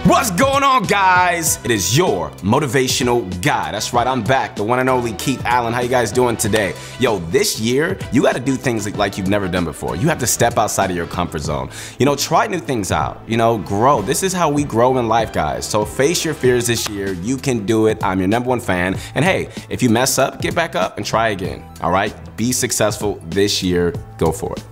What's going on, guys? It is your motivational guy. That's right, I'm back, the one and only Keith Allen. How you guys doing today? Yo, this year, you gotta do things like you've never done before. You have to step outside of your comfort zone. You know, try new things out. You know, grow. This is how we grow in life, guys. So face your fears this year. You can do it. I'm your #1 fan. And hey, if you mess up, get back up and try again. All right? Be successful this year. Go for it.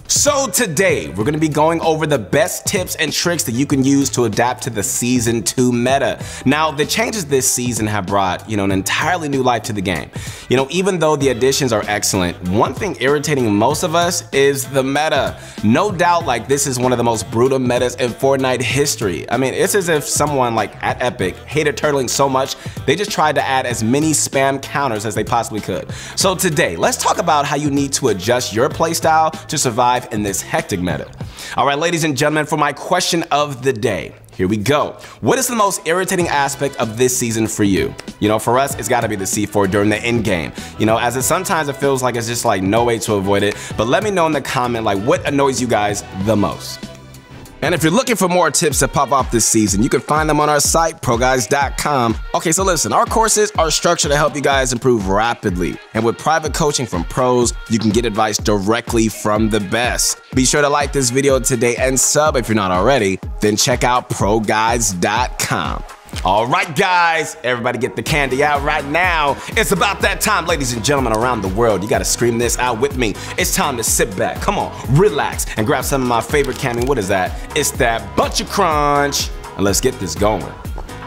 So today, we're gonna be going over the best tips and tricks that you can use to adapt to the Season 2 meta. Now, the changes this season have brought, an entirely new life to the game. Even though the additions are excellent, one thing irritating most of us is the meta. No doubt, this is one of the most brutal metas in Fortnite history. I mean, it's as if someone at Epic hated turtling so much, they just tried to add as many spam counters as they possibly could. So today, let's talk about how you need to adjust your playstyle to survive in this hectic meta. All right, ladies and gentlemen, for my question of the day, here we go. What is the most irritating aspect of this season for you? For us, it's gotta be the C4 during the end game. As sometimes it feels like it's just no way to avoid it, but let me know in the comment what annoys you guys the most. And if you're looking for more tips that pop off this season, you can find them on our site, ProGuides.com. Okay, so listen, our courses are structured to help you guys improve rapidly. And with private coaching from pros, you can get advice directly from the best. Be sure to like this video today and sub if you're not already. Then check out ProGuides.com. All right, guys, everybody get the candy out right now. It's about that time, ladies and gentlemen around the world. You gotta scream this out with me. It's time to sit back, come on, relax, and grab some of my favorite candy. What is that? It's that Bunch Crunch. And let's get this going.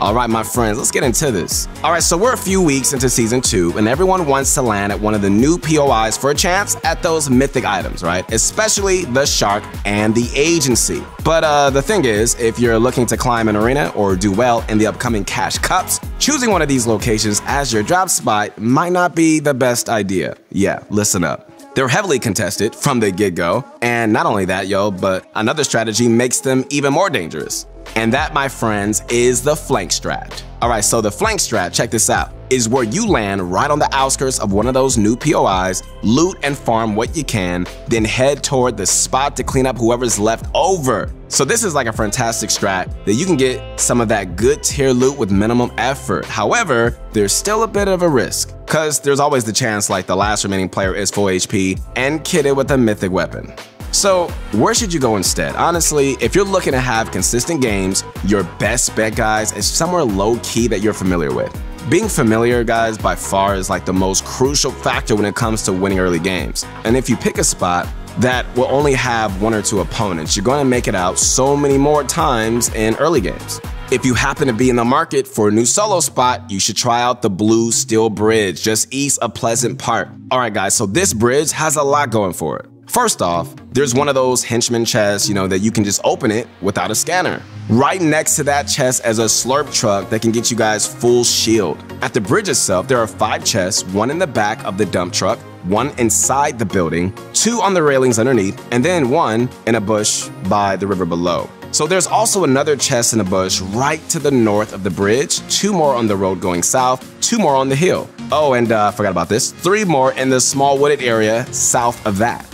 All right, my friends, let's get into this. All right, so we're a few weeks into Season 2, and everyone wants to land at one of the new POIs for a chance at those mythic items, right? Especially the Shark and the Agency. But the thing is, if you're looking to climb an arena or do well in the upcoming Cash Cups, choosing one of these locations as your drop spot might not be the best idea. Yeah, listen up. They're heavily contested from the get-go, and not only that, but another strategy makes them even more dangerous. And that, my friends, is the flank strat. All right, so the flank strat, check this out, is where you land right on the outskirts of one of those new POIs, loot and farm what you can, then head toward the spot to clean up whoever's left over. So this is a fantastic strat that you can get some of that good tier loot with minimum effort. However, there's still a bit of a risk, because there's always the chance the last remaining player is full HP and kitted with a mythic weapon. So where should you go instead? Honestly, if you're looking to have consistent games, your best bet, guys, is somewhere low-key that you're familiar with. Being familiar, guys, by far is the most crucial factor when it comes to winning early games. And if you pick a spot that will only have 1 or 2 opponents, you're going to make it out so many more times in early games. If you happen to be in the market for a new solo spot, you should try out the Blue Steel Bridge, just east of Pleasant Park. All right, guys, so this bridge has a lot going for it. First off, there's one of those henchman chests, that you can just open it without a scanner. Right next to that chest is a slurp truck that can get you guys full shield. At the bridge itself, there are 5 chests, 1 in the back of the dump truck, 1 inside the building, 2 on the railings underneath, and then 1 in a bush by the river below. So there's also another chest in a bush right to the north of the bridge, 2 more on the road going south, 2 more on the hill. Oh, and forgot about this, 3 more in the small wooded area south of that.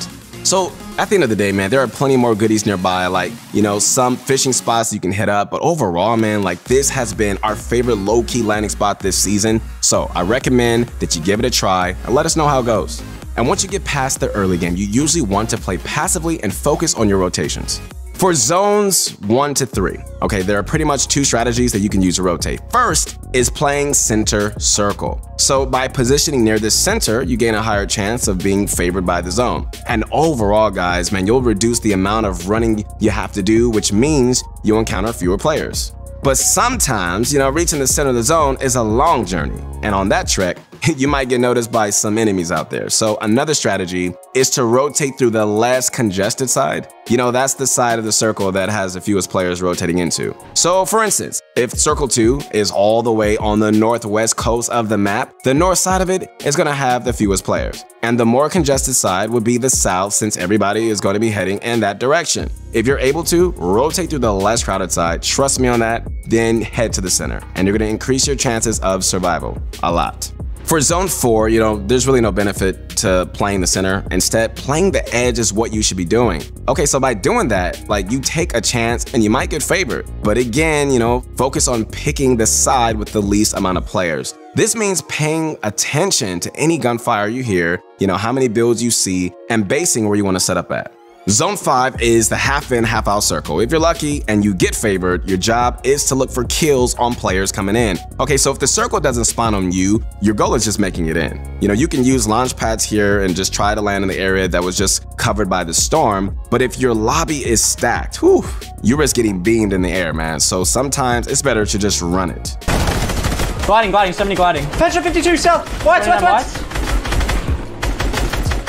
So at the end of the day, man, there are plenty more goodies nearby, some fishing spots you can hit up, but overall, man, this has been our favorite low-key landing spot this season. So I recommend that you give it a try and let us know how it goes. And once you get past the early game, you usually want to play passively and focus on your rotations. For zones 1 to 3, okay, there are pretty much 2 strategies that you can use to rotate. First is playing center circle. So by positioning near the center, you gain a higher chance of being favored by the zone. And overall, guys, man, you'll reduce the amount of running you have to do, which means you'll encounter fewer players. But sometimes, reaching the center of the zone is a long journey. And on that trek, you might get noticed by some enemies out there. So another strategy is to rotate through the less congested side. That's the side of the circle that has the fewest players rotating into. So for instance, if Circle 2 is all the way on the northwest coast of the map, the north side of it is going to have the fewest players. And the more congested side would be the south, since everybody is going to be heading in that direction. If you're able to rotate through the less crowded side, trust me on that, then head to the center. And you're going to increase your chances of survival a lot. For zone 4, there's really no benefit to playing the center. Instead, playing the edge is what you should be doing. Okay, so by doing that, you take a chance and you might get favored. But again, focus on picking the side with the least amount of players. This means paying attention to any gunfire you hear, how many builds you see, and basing where you want to set up at. Zone 5 is the half-in, half-out circle. If you're lucky and you get favored, your job is to look for kills on players coming in. Okay, so if the circle doesn't spawn on you, your goal is just making it in. You can use launch pads here and just try to land in the area that was just covered by the storm. But if your lobby is stacked, you risk getting beamed in the air, man. So sometimes it's better to just run it. Gliding, somebody gliding. 52 south. What?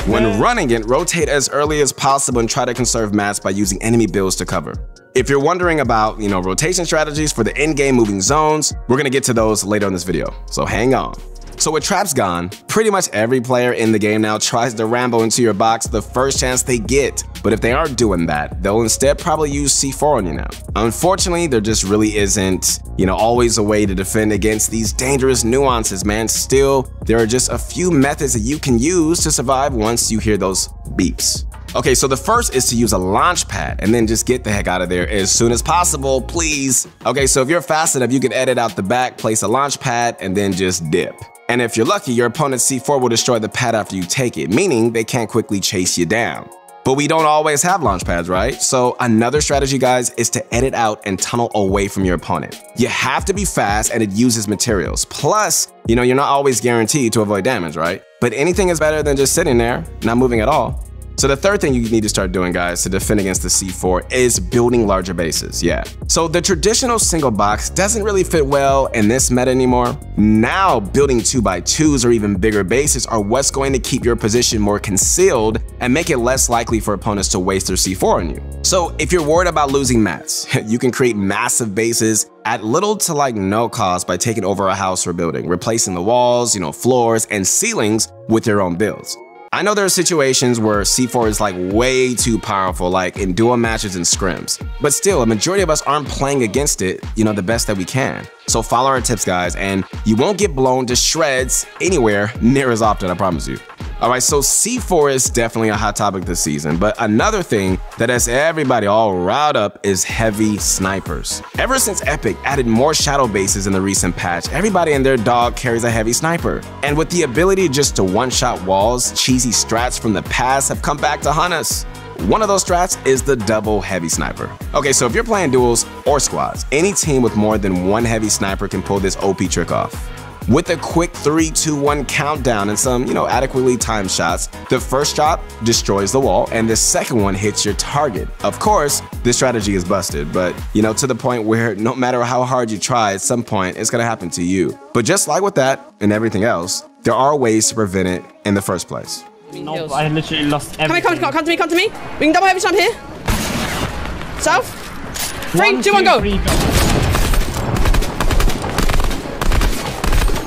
When running it, rotate as early as possible and try to conserve mats by using enemy builds to cover. If you're wondering about, rotation strategies for the in-game moving zones, we're gonna get to those later in this video, so hang on. So with traps gone, pretty much every player in the game now tries to Rambo into your box the first chance they get. But if they aren't doing that, they'll instead probably use C4 on you now. Unfortunately, there just really isn't, always a way to defend against these dangerous nuances, man. Still, there are just a few methods that you can use to survive once you hear those beeps. Okay, so the first is to use a launch pad and then just get the heck out of there as soon as possible, please. Okay, so if you're fast enough, you can edit out the back, place a launch pad, and then just dip. And if you're lucky, your opponent's C4 will destroy the pad after you take it, meaning they can't quickly chase you down. But we don't always have launch pads, right? So another strategy, guys, is to edit out and tunnel away from your opponent. You have to be fast and it uses materials. Plus, you're not always guaranteed to avoid damage, right? But anything is better than just sitting there, not moving at all. So the third thing you need to start doing, guys, to defend against the C4 is building larger bases, yeah. So the traditional single box doesn't really fit well in this meta anymore. Now building 2x2s or even bigger bases are what's going to keep your position more concealed and make it less likely for opponents to waste their C4 on you. So if you're worried about losing mats, you can create massive bases at little to no cost by taking over a house or building, replacing the walls, floors, and ceilings with your own builds. I know there are situations where C4 is way too powerful, in duo matches and scrims, but still, a majority of us aren't playing against it, the best that we can. So follow our tips, guys, and you won't get blown to shreds anywhere near as often, I promise you. All right, so C4 is definitely a hot topic this season, but another thing that has everybody all riled up is heavy snipers. Ever since Epic added more shadow bases in the recent patch, everybody and their dog carries a heavy sniper. And with the ability just to one-shot walls, cheesy strats from the past have come back to hunt us. One of those strats is the double heavy sniper. Okay, so if you're playing duels or squads, any team with more than one heavy sniper can pull this OP trick off. With a quick 3, 2, 1 countdown and some, adequately timed shots, the first shot destroys the wall and the second one hits your target. Of course, this strategy is busted, but, to the point where no matter how hard you try, at some point, it's gonna happen to you. But just like with that and everything else, there are ways to prevent it in the first place. No, I literally lost everything. Come to me. We can double heavy snipe here. South. 3, 2, 1, go.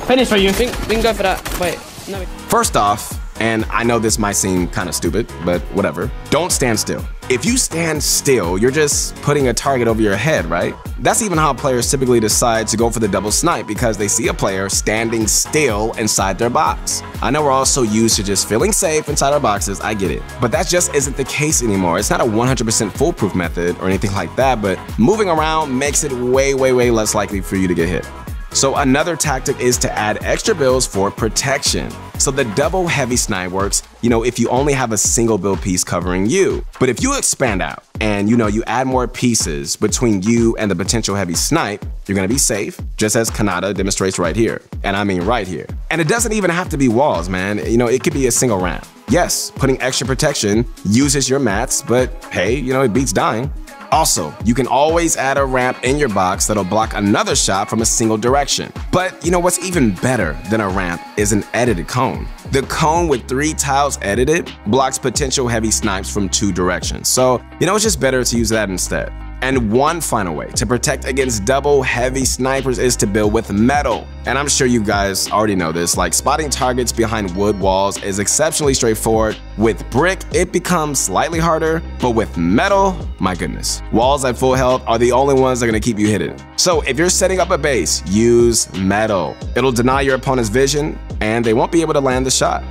Finish for you. We can go for that. Wait, no. First off, and I know this might seem kind of stupid, but whatever, don't stand still. If you stand still, you're just putting a target over your head, right? That's even how players typically decide to go for the double snipe, because they see a player standing still inside their box. I know we're all so used to just feeling safe inside our boxes, I get it. But that just isn't the case anymore. It's not a 100% foolproof method or anything like that, but moving around makes it way less likely for you to get hit. So another tactic is to add extra builds for protection. So the double heavy snipe works, if you only have a single build piece covering you. But if you expand out and you add more pieces between you and the potential heavy snipe, you're gonna be safe, just as Kanata demonstrates right here. And I mean right here. And it doesn't even have to be walls, man. It could be a single ramp. Yes, putting extra protection uses your mats, but hey, it beats dying. Also, you can always add a ramp in your box that'll block another shot from a single direction. But what's even better than a ramp is an edited cone. The cone with 3 tiles edited blocks potential heavy snipes from 2 directions. So, it's just better to use that instead. And one final way to protect against double heavy snipers is to build with metal. And I'm sure you guys already know this, like spotting targets behind wood walls is exceptionally straightforward. With brick, it becomes slightly harder, but with metal, my goodness. Walls at full health are the only ones that are gonna keep you hidden. So if you're setting up a base, use metal. It'll deny your opponent's vision, and they won't be able to land the shot.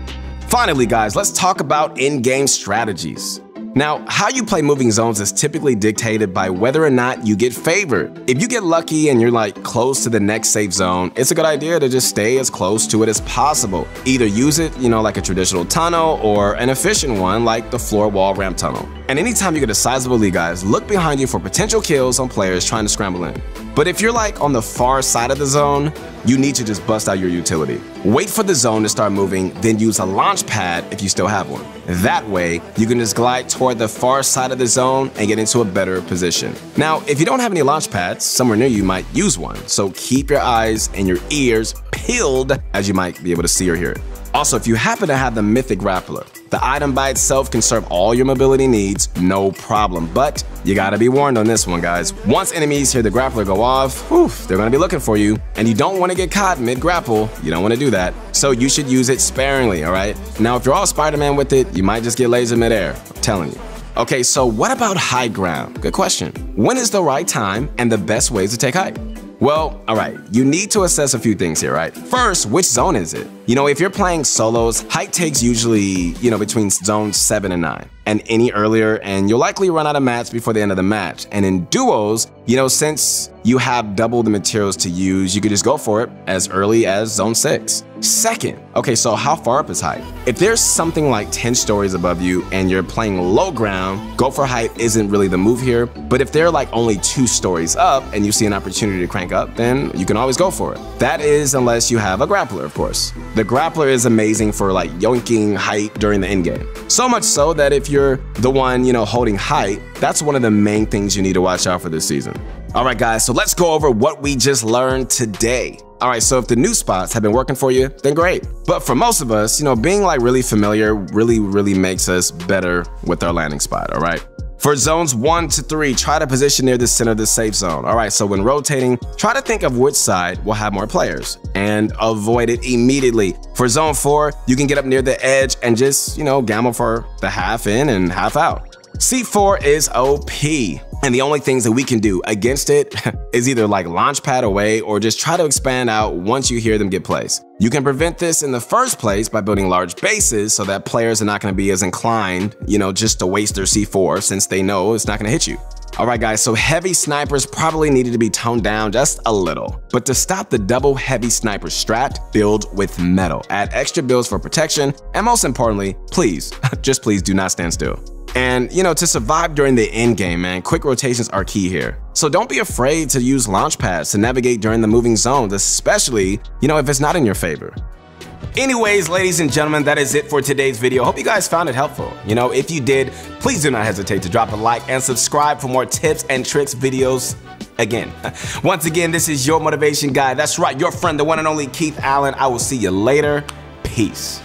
Finally, guys, let's talk about in-game strategies. Now, how you play moving zones is typically dictated by whether or not you get favored. If you get lucky and you're like close to the next safe zone, it's a good idea to just stay as close to it as possible. Either use it, like a traditional tunnel, or an efficient one like the floor wall ramp tunnel. And anytime you get a sizable lead, guys, look behind you for potential kills on players trying to scramble in. But if you're like on the far side of the zone, you need to just bust out your utility. Wait for the zone to start moving, then use a launch pad if you still have one. That way, you can just glide toward the far side of the zone and get into a better position. Now, if you don't have any launch pads, somewhere near you might use one. So keep your eyes and your ears peeled as you might be able to see or hear it. Also, if you happen to have the Mythic Grappler, the item by itself can serve all your mobility needs, no problem. But you gotta be warned on this one, guys. Once enemies hear the grappler go off, they're gonna be looking for you, and you don't wanna get caught mid-grapple. You don't wanna do that. So you should use it sparingly, all right? Now, if you're all Spider-Man with it, you might just get lasered mid-air, I'm telling you. Okay, so what about high ground? Good question. When is the right time and the best ways to take height? Well, all right, you need to assess a few things here, right? First, which zone is it? If you're playing solos, height takes usually, between zones 7 and 9. And any earlier, and you'll likely run out of mats before the end of the match. And in duos, since you have double the materials to use, you could just go for it as early as zone 6. Second, okay, so how far up is height? If there's something like 10 stories above you and you're playing low ground, go for height isn't really the move here. But if they're like only 2 stories up and you see an opportunity to crank up, then you can always go for it. That is unless you have a grappler, of course. The grappler is amazing for like yoinking height during the end game. So much so that if you're the one, holding height, that's one of the main things you need to watch out for this season. All right, guys, so let's go over what we just learned today. All right, so if the new spots have been working for you, then great. But for most of us, being like really familiar really makes us better with our landing spot, all right? For zones 1 to 3, try to position near the center of the safe zone. All right, so when rotating, try to think of which side will have more players and avoid it immediately. For zone 4, you can get up near the edge and just, gamble for the half in and half out. C4 is OP. And the only things that we can do against it is either like launch pad away or just try to expand out once you hear them get placed. You can prevent this in the first place by building large bases so that players are not going to be as inclined, just to waste their C4 since they know it's not going to hit you. All right, guys, so heavy snipers probably needed to be toned down just a little. But to stop the double heavy sniper strat, build with metal. Add extra builds for protection, and most importantly, please, just please do not stand still. And, to survive during the end game, man, quick rotations are key here. So don't be afraid to use launch pads to navigate during the moving zones, especially, if it's not in your favor. Anyways, ladies and gentlemen, that is it for today's video. Hope you guys found it helpful. If you did, please do not hesitate to drop a like and subscribe for more tips and tricks videos. Again, once again, this is your motivation guy. That's right, your friend, the one and only Keith Allen. I will see you later. Peace.